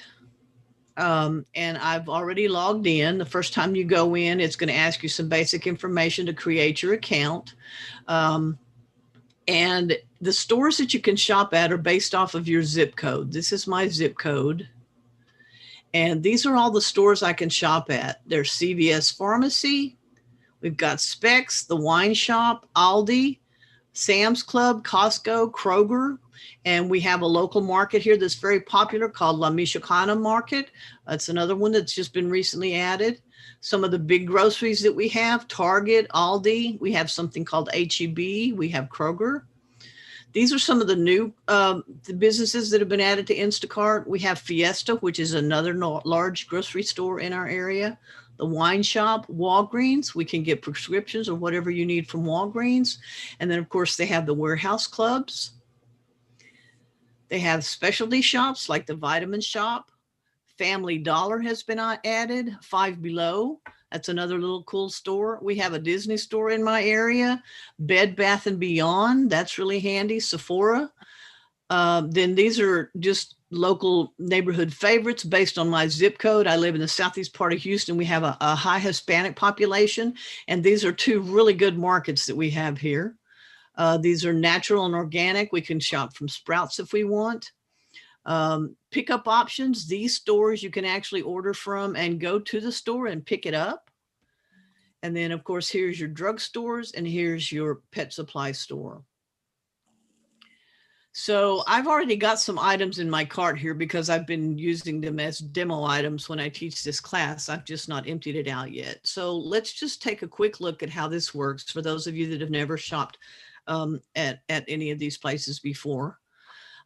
And I've already logged in. The first time you go in, it's going to ask you some basic information to create your account. And the stores that you can shop at are based off of your zip code. This is my zip code. And these are all the stores I can shop at. There's CVS Pharmacy. We've got Specs, the Wine Shop, Aldi, Sam's Club, Costco, Kroger. And we have a local market here that's very popular called La Michoacana Market. That's another one that's just been recently added. Some of the big groceries that we have, Target, Aldi. We have something called HEB. We have Kroger. These are some of the new the businesses that have been added to Instacart. We have Fiesta, which is another large grocery store in our area. The Wine Shop, Walgreens. We can get prescriptions or whatever you need from Walgreens. And then, of course, they have the warehouse clubs. They have specialty shops like the Vitamin Shop. Family Dollar has been added. Five Below. That's another little cool store. We have a Disney store in my area. Bed Bath & Beyond. That's really handy. Sephora. Then these are just local neighborhood favorites based on my zip code. I live in the southeast part of Houston. We have a high Hispanic population, and these are two really good markets that we have here. These are natural and organic. We can shop from Sprouts if we want. Pickup options. These stores you can actually order from and go to the store and pick it up. And then, of course, here's your drugstores and here's your pet supply store. So I've already got some items in my cart here because I've been using them as demo items when I teach this class. I've just not emptied it out yet. So let's just take a quick look at how this works for those of you that have never shopped at any of these places before.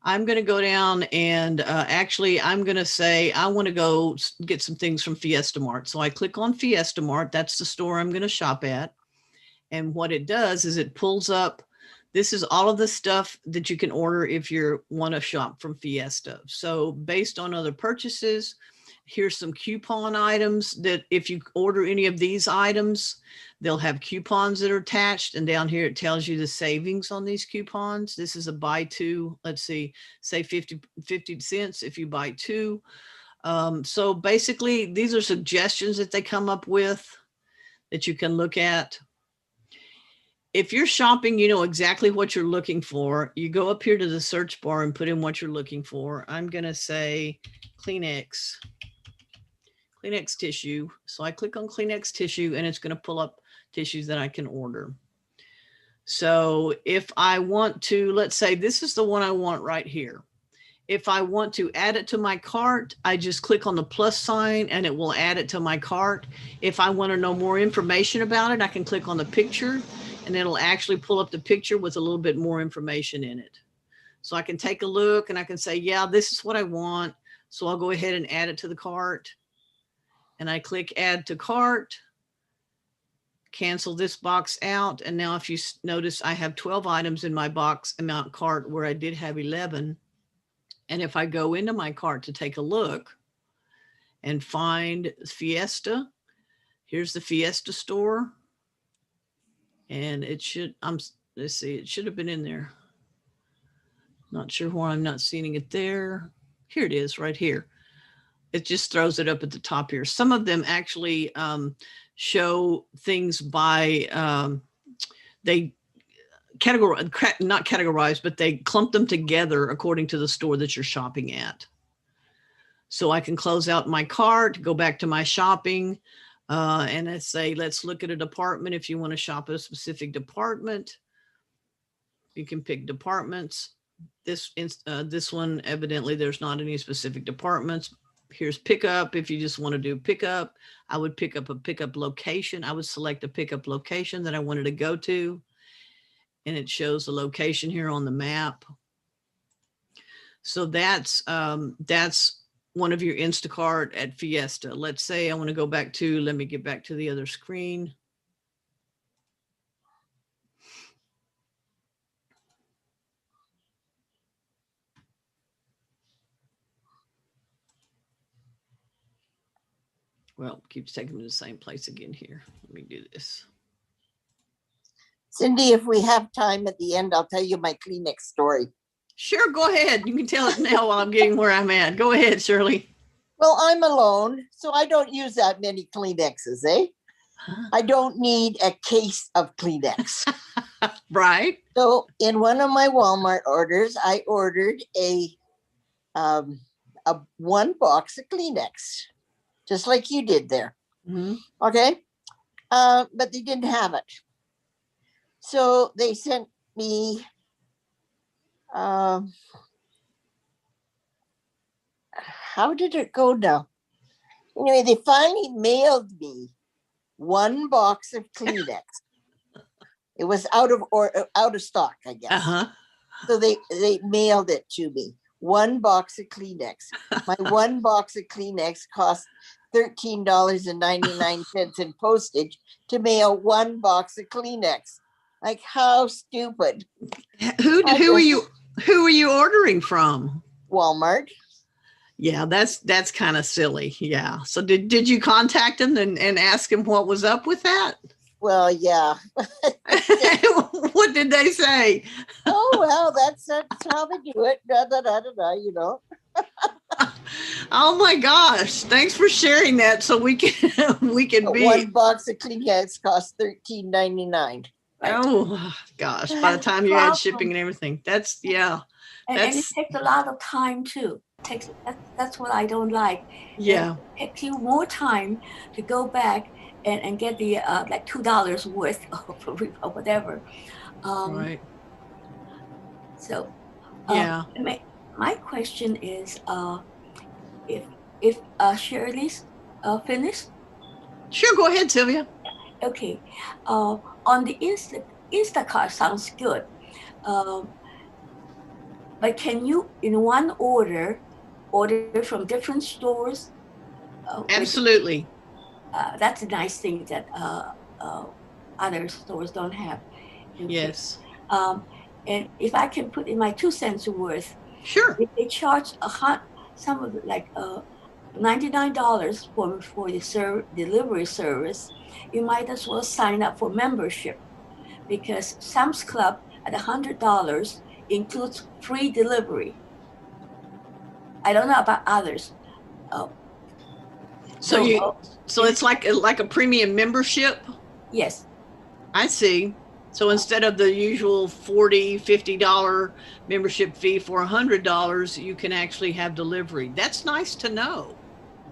I'm going to go down and actually I'm going to say I want to go get some things from Fiesta Mart. So I click on Fiesta Mart. That's the store I'm going to shop at. And what it does is it pulls up. This is all of the stuff that you can order if you want to shop from Fiesta. So based on other purchases, here's some coupon items that if you order any of these items, they'll have coupons that are attached. And down here, it tells you the savings on these coupons. This is a buy two, let's see, say 50 cents if you buy two. So basically, these are suggestions that they come up with that you can look at. If you're shopping, you know exactly what you're looking for. You go up here to the search bar and put in what you're looking for. I'm going to say Kleenex tissue. So I click on Kleenex tissue and it's going to pull up tissues that I can order. So if I want to, let's say this is the one I want right here. If I want to add it to my cart, I just click on the plus sign and it will add it to my cart. If I want to know more information about it, I can click on the picture and it'll actually pull up the picture with a little bit more information in it. So I can take a look and I can say, yeah, this is what I want. So I'll go ahead and add it to the cart. And I click add to cart, cancel this box out. And now if you notice, I have 12 items in my box amount cart where I did have 11. And if I go into my cart to take a look and find Fiesta, here's the Fiesta store. And it should, let's see, it should have been in there. Not sure why I'm not seeing it there. Here it is right here. It just throws it up at the top here. Some of them actually show things by, they not categorize, but they clump them together according to the store that you're shopping at. So I can close out my cart, go back to my shopping, and I say, let's look at a department. If you want to shop at a specific department, you can pick departments. This one, evidently, there's not any specific departments. Here's pickup. If you just want to do pickup, I would pick up a pickup location. I would select a pickup location that I wanted to go to. And it shows the location here on the map. So that's one of your Instacart at Fiesta. Let's say I want to go back to, let me get back to the other screen. Well, keeps taking me to the same place again here. Let me do this. Cindy, if we have time at the end, I'll tell you my Kleenex story. Sure, go ahead. You can tell it now while I'm getting where I'm at. Go ahead, Shirley. Well, I'm alone, so I don't use that many Kleenexes, eh? I don't need a case of Kleenex. Right. So in one of my Walmart orders, I ordered a one box of Kleenex, just like you did there. Mm-hmm. Okay. But they didn't have it. So they sent me how did it go now? Anyway, they finally mailed me one box of Kleenex. It was out of stock, I guess. Uh-huh. So they mailed it to me. One box of Kleenex. My one box of Kleenex cost $13.99 in postage to mail one box of Kleenex. Like, how stupid. Who are you ordering from? Walmart. Yeah, that's kind of silly. Yeah. So did you contact him and ask him what was up with that? Well, yeah. What did they say? Oh, well, that's how they do it. Da, da, da, da, da, you know. Oh my gosh. Thanks for sharing that so we can be one box of Kleenex costs $13.99. Right. Oh gosh, by the time you add shipping and everything. That's and it takes a lot of time too. That's what I don't like. Yeah. It takes you more time to go back and get the like $2 worth or whatever. Right. So yeah. My question is if Shirley's finished. Sure, go ahead, Sylvia. Okay. On the Instacart sounds good. But can you, in one order from different stores? Absolutely. That's a nice thing that other stores don't have. Okay. Yes. And if I can put in my 2 cents worth, sure. If they charge some of it like $99 for the delivery service, you might as well sign up for membership, because Sam's Club at $100 includes free delivery. I don't know about others. So it's like a premium membership? Yes. I see. So instead of the usual $40, $50 membership fee for $100, you can actually have delivery. That's nice to know.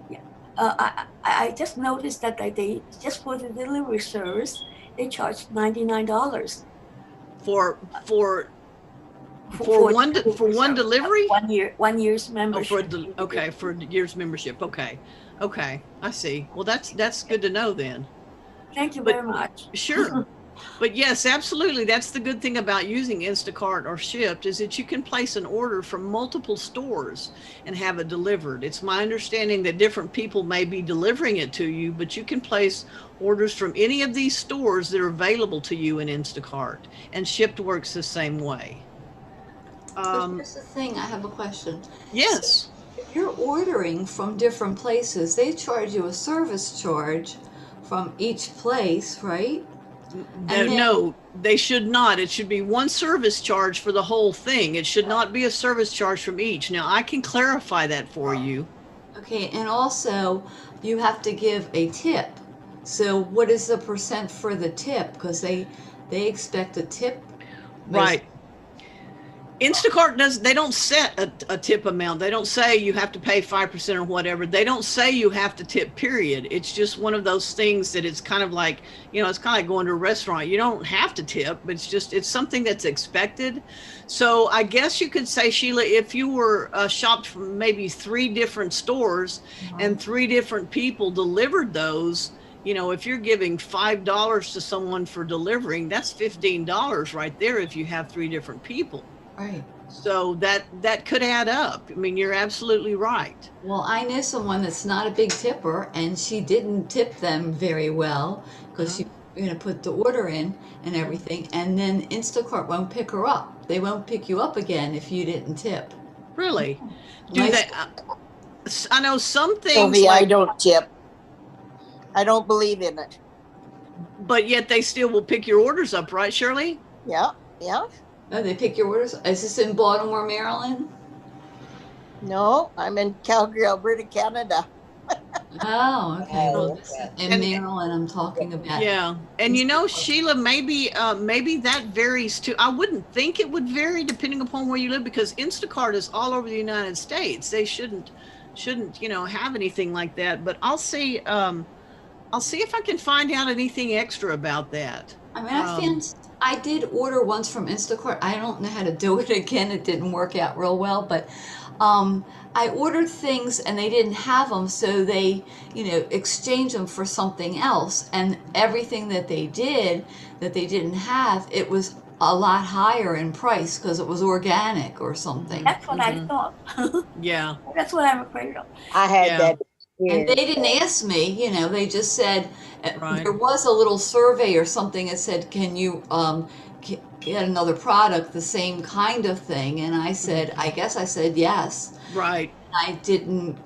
Yeah. I just noticed that they just for the delivery service, they charge $99 for one delivery. 1 year's membership. For a year's membership. Okay, I see. Well, that's good to know then. Thank you very much. Sure. But yes, absolutely. That's the good thing about using Instacart or Shipt, is that you can place an order from multiple stores and have it delivered. It's my understanding that different people may be delivering it to you, but you can place orders from any of these stores that are available to you in Instacart, and Shipt works the same way. Here's the thing, I have a question. Yes. So if you're ordering from different places, they charge you a service charge from each place, right? No, they should not. It should be one service charge for the whole thing. It should not be a service charge from each. Now, I can clarify that for you. Okay, and also you have to give a tip. So what is the percent for the tip? Because they expect a tip. Right. Instacart they don't set a tip amount. They don't say you have to pay 5% or whatever. They don't say you have to tip, period. It's just one of those things that it's kind of like, it's kind of like going to a restaurant. You don't have to tip, but it's something that's expected. So I guess you could say, Sheila, if you were shopped from maybe 3 different stores and 3 different people delivered those, if you're giving $5 to someone for delivering, that's $15 right there if you have 3 different people. Right. So that could add up. I mean, you're absolutely right. Well, I know someone that's not a big tipper, and she didn't tip them very well because she's going to put the order in and everything, and then Instacart won't pick her up. They won't pick you up again if you didn't tip. Really? Do they? I know some things. Sylvia, I don't tip. I don't believe in it. But yet they still will pick your orders up, right, Shirley? Yeah. Oh, they pick your orders? Is this in Baltimore, Maryland? No, I'm in Calgary, Alberta, Canada. Oh, okay. Well, Oh, this okay. in Maryland, I'm talking about. Yeah. And Sheila, maybe that varies too. I wouldn't think it would vary depending upon where you live, because Instacart is all over the United States. They shouldn't, have anything like that. But I'll see if I can find out anything extra about that. I mean, I did order once from Instacart. I don't know how to do it again. It didn't work out real well, but I ordered things and they didn't have them, so they, exchanged them for something else. And everything that they did that they didn't have, it was a lot higher in price because it was organic or something. That's what I thought. Yeah. That's what I'm afraid of. I had that. And they didn't ask me, they just said, Right. there was a little survey or something that said, can you get another product, the same kind of thing? And I said, I guess I said yes. Right. I didn't,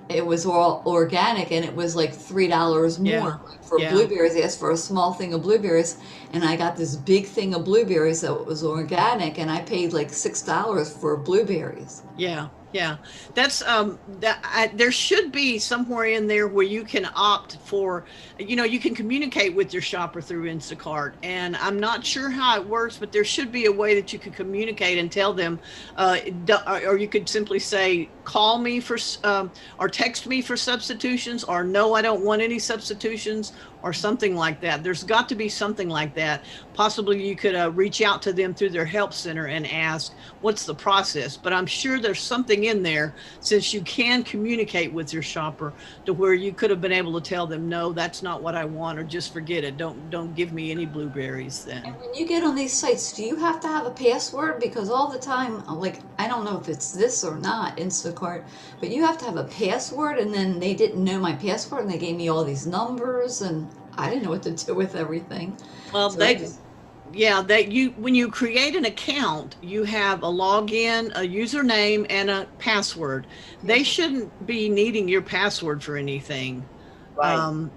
it was all organic and it was like $3 more for blueberries. I asked for a small thing of blueberries and I got this big thing of blueberries that was organic and I paid like $6 for blueberries. Yeah. Yeah, that's there should be somewhere in there where you can opt for, you can communicate with your shopper through Instacart. And I'm not sure how it works, but there should be a way that you could communicate and tell them, or you could simply say, call me for, or text me for substitutions, or no, I don't want any substitutions, or something like that. There's got to be something like that. Possibly you could reach out to them through their help center and ask, what's the process? But I'm sure there's something in there, since you can communicate with your shopper, to where you could have been able to tell them, no, that's not what I want, or just forget it. Don't give me any blueberries then. And when you get on these sites, do you have to have a password? Because all the time, like, I don't know if it's this or not, Instacart, but you have to have a password, and then they didn't know my password and they gave me all these numbers and I didn't know what to do with everything. Well, So when you create an account, you have a login, a username, and a password. They shouldn't be needing your password for anything. Right.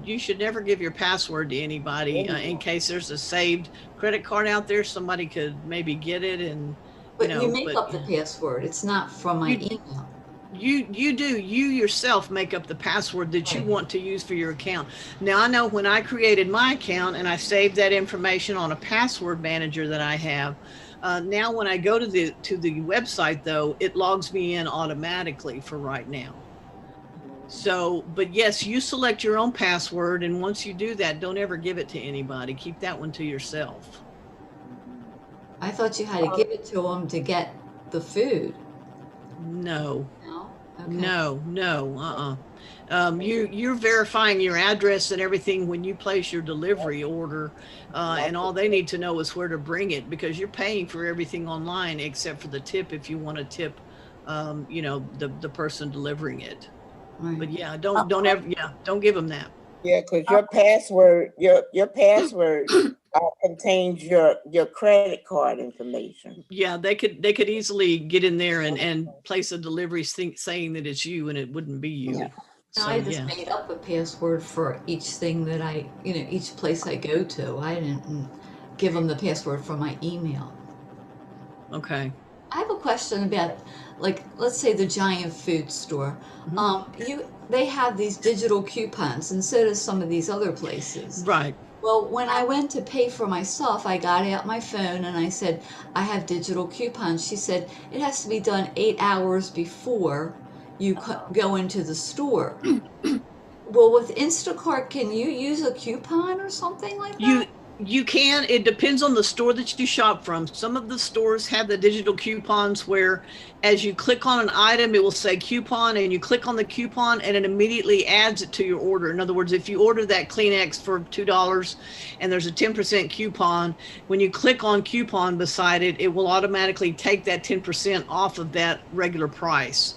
You should never give your password to anybody in case there's a saved credit card out there. Somebody could maybe get it and. But you make up the password. It's not from my email. You yourself make up the password that you want to use for your account. Now, I know when I created my account and I saved that information on a password manager that I have, now when I go to the website, though, it logs me in automatically for right now. So, but yes, you select your own password, and once you do that, don't ever give it to anybody. Keep that one to yourself. I thought you had to give it to them to get the food. No. No? Okay. No. You're verifying your address and everything when you place your delivery order, and all they need to know is where to bring it, because you're paying for everything online except for the tip if you want to tip, the person delivering it. Right. But don't give them that. Yeah, because your password contains your credit card information. Yeah, they could easily get in there and place a delivery saying that it's you, and it wouldn't be you. Yeah. So, I just made up a password for each thing that each place I go to. I didn't give them the password for my email. Okay. I have a question about, like, let's say the giant food store. They have these digital coupons, and so does some of these other places. Right. Well, when I went to pay for my stuff, I got out my phone and I said, I have digital coupons. She said, it has to be done 8 hours before you go into the store. Well, with Instacart, can you use a coupon or something like that? You can. It depends on the store that you shop from. Some of the stores have the digital coupons where as you click on an item, it will say coupon, and you click on the coupon and it immediately adds it to your order. In other words, if you order that Kleenex for $2 and there's a 10% coupon, when you click on coupon beside it, it will automatically take that 10% off of that regular price.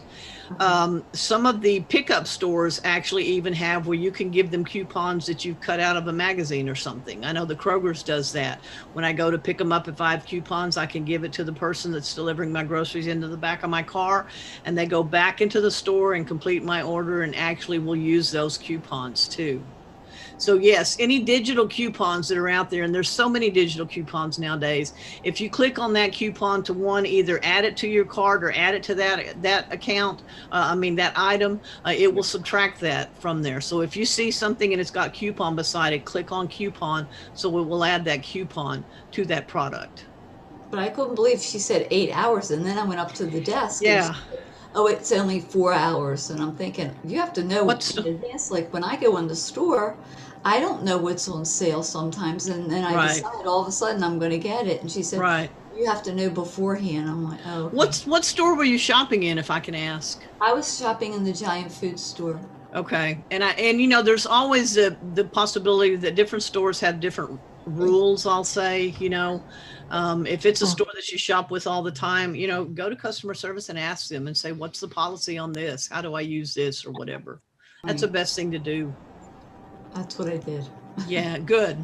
Some of the pickup stores actually even have where you can give them coupons that you've cut out of a magazine or something. I know the Kroger's does that. When I go to pick them up, if I have coupons, I can give it to the person that's delivering my groceries into the back of my car, and they go back into the store and complete my order and actually will use those coupons too. So yes, any digital coupons that are out there, and there's so many digital coupons nowadays, if you click on that coupon to one, either add it to your cart or add it to that account, that item, it will subtract that from there. So if you see something and it's got coupon beside it, click on coupon, so we will add that coupon to that product. But I couldn't believe she said 8 hours, and then I went up to the desk. Yeah. And she said, oh, it's only 4 hours. And I'm thinking, you have to know What's in advance. Like when I go in the store, I don't know what's on sale sometimes. And then I decide all of a sudden I'm going to get it. And she said, you have to know beforehand. I'm like, oh. Okay. What store were you shopping in, if I can ask? I was shopping in the Giant Food Store. Okay. And you know, there's always the possibility that different stores have different rules, I'll say, you know. If it's a store that you shop with all the time, you know, go to customer service and ask them and say, what's the policy on this? How do I use this or whatever? That's the best thing to do. That's what I did. Yeah, good.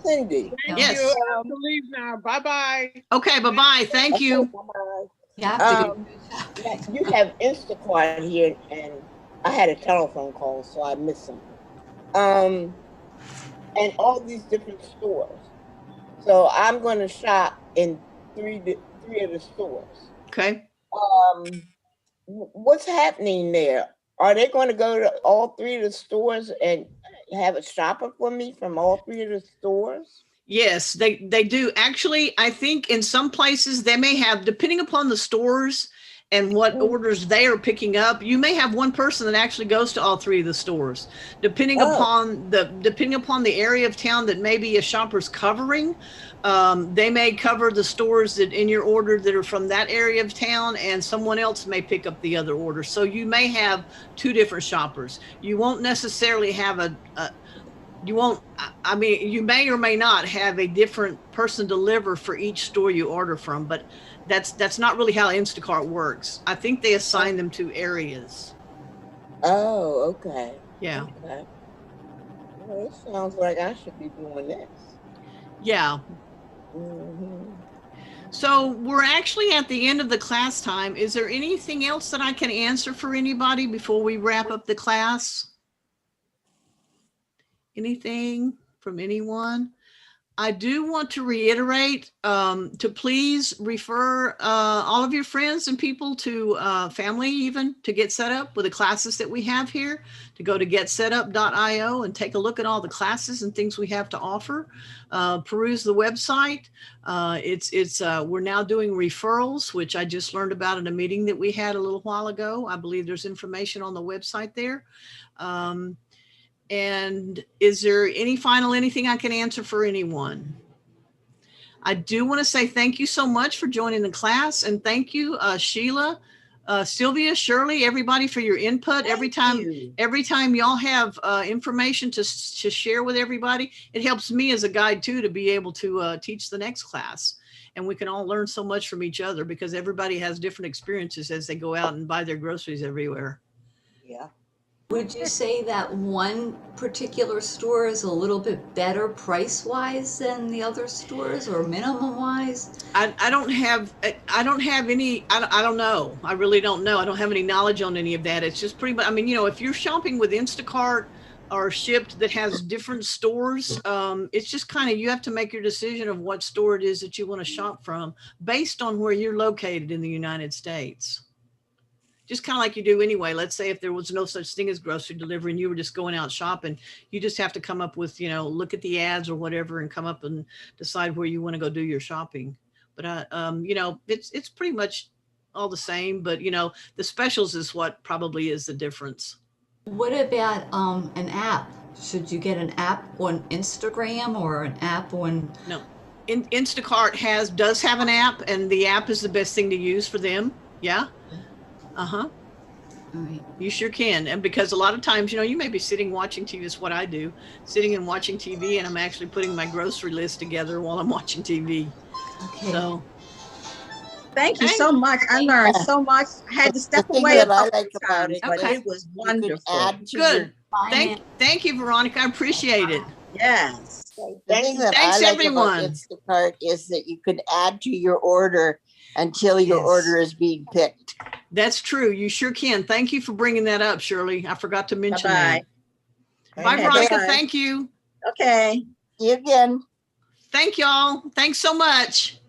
Cindy. Yes. You have to leave now. Bye-bye. Okay, bye-bye. Thank you. You have Instacart here, and I had a telephone call, so I missed something. And all these different stores. So I'm going to shop in three of the stores. Okay. What's happening there? Are they going to go to all three of the stores and have a shopper for me from all three of the stores? Yes, they do. Actually, I think in some places they may have, depending upon the stores and what orders they are picking up, you may have one person that actually goes to all three of the stores. Depending upon the area of town that maybe a shopper's covering, they may cover the stores that in your order that are from that area of town, and someone else may pick up the other order. So you may have two different shoppers. You won't necessarily have you may or may not have a different person deliver for each store you order from, but that's not really how Instacart works. I think they assign them to areas. Oh, okay. Yeah. Okay. Well, it sounds like I should be doing this. Yeah. So we're actually at the end of the class time. Is there anything else that I can answer for anybody before we wrap up the class? Anything from anyone? I do want to reiterate to please refer all of your friends and people to family, even to get set up with the classes that we have here, to go to getsetup.io and take a look at all the classes and things we have to offer. Peruse the website. We're now doing referrals, which I just learned about in a meeting that we had a little while ago. I believe there's information on the website there. And is there anything I can answer for anyone? I do want to say thank you so much for joining the class, and thank you, Sheila, Sylvia, Shirley, everybody for your input. Every time y'all have information to share with everybody, it helps me as a guide too to be able to teach the next class. And we can all learn so much from each other because everybody has different experiences as they go out and buy their groceries everywhere. Yeah. Would you say that one particular store is a little bit better price-wise than the other stores, or minimum-wise? I don't have any, I don't know. I really don't know. I don't have any knowledge on any of that. It's just pretty much, I mean, you know, if you're shopping with Instacart or Shipt that has different stores, it's just kind of, you have to make your decision of what store it is that you want to shop from based on where you're located in the United States. Just kind of like you do anyway. Let's say if there was no such thing as grocery delivery and you were just going out shopping, you just have to come up with, you know, look at the ads or whatever and come up and decide where you want to go do your shopping. But, you know, it's pretty much all the same, but, you know, the specials is what probably is the difference. What about an app? Should you get an app on Instagram or an app on? No, Instacart does have an app, and the app is the best thing to use for them. Yeah. Uh-huh. All right. You sure can. And because a lot of times, you know, you may be sitting watching TV. That's what I do, sitting and watching TV, and I'm actually putting my grocery list together while I'm watching TV. Okay. So thank you so much. I learned so much. I had to step away a couple of times, but it was wonderful. Good. Thank you, Veronica. I appreciate it. Yes. Thanks, everyone. Instacart is that you could add to your order until your order is being picked. That's true. You sure can. Thank you for bringing that up, Shirley. I forgot to mention that. Bye, Veronica. Thank you. Okay. See you again. Thank y'all. Thanks so much.